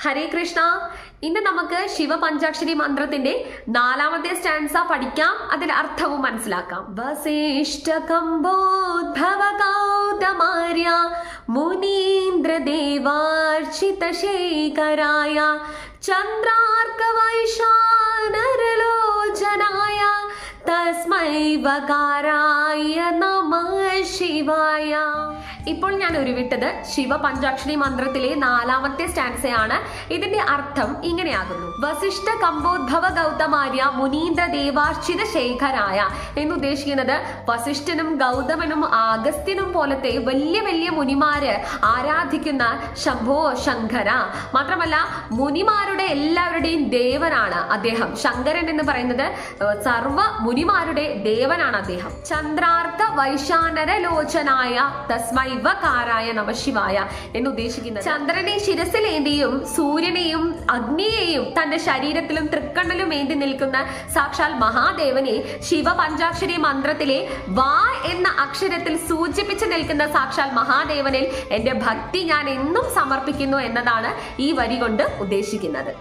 ഹരേ കൃഷ്ണ. ഇന്ന് നമുക്ക് ശിവപഞ്ചാക്ഷരി മന്ത്രത്തിന്റെ 4ാമത്തെ സ്റ്റാൻസ പഠിക്കാം, അതിന്റെ അർത്ഥവും മനസ്സിലാക്കാം. വസിഷ്ഠ കംബോദ്ഭവ ഗൗതമാര്യ മുനീന്ദ്ര ദേവാർച്ചിത ശേഖരായ ചന്ദ്രാർക്ക വൈശാനരലോചനായ തസ്മൈ വകാരായ നമഃ ശിവായ. ഇപ്പോൾ ഞാൻ ഉരുവിട്ടത് ശിവപഞ്ചാക്ഷരി മന്ത്രത്തിലെ 4ാമത്തെ സ്റ്റാൻസയാണ്. ഇതിന്റെ അർത്ഥം ഇങ്ങനെയാകുന്നു: വസിഷ്ഠ കംബോദ്ഭവ ഗൗതമാര്യ മുനീന്ദ്ര ദേവാർച്ചിത ശേഖരായ എന്നുദ്ദേശിക്കുന്നത് വസിഷ്ഠനും ഗൗതമനും അഗസ്ത്യനും പോലത്തെ വലിയ വലിയ മുനിമാര് ആരാധിക്കുന്ന ശംഭോ ശങ്കര. മാത്രമല്ല മുനിമാരുടെ എല്ലാവരുടെയും ദേവനാണ് അദ്ദേഹം. ശങ്കരൻ എന്ന് പറയുന്നത് സർവ മുനിമാരുടെ ദേവനാണ് അദ്ദേഹം. ചന്ദ്രാർക്ക വൈശാനര ലോചനായ തസ്മൈ കാരായ നമശിവായ എന്നുദ്ദേശിക്കുന്നത് ചന്ദ്രനെ ശിരസിലേന്തിയും സൂര്യനെയും അഗ്നിയെയും തന്റെ ശരീരത്തിലും തൃക്കണ്ണിലും ഏന്തി നിൽക്കുന്ന സാക്ഷാൽ മഹാദേവനെ ശിവപഞ്ചാക്ഷരി മന്ത്രത്തിലെ വാ എന്ന അക്ഷരത്തിൽ സൂചിപ്പിച്ചു നിൽക്കുന്ന സാക്ഷാൽ മഹാദേവനിൽ എന്റെ ഭക്തി ഞാൻ എന്നും സമർപ്പിക്കുന്നു എന്നതാണ് ഈ വരി കൊണ്ട് ഉദ്ദേശിക്കുന്നത്.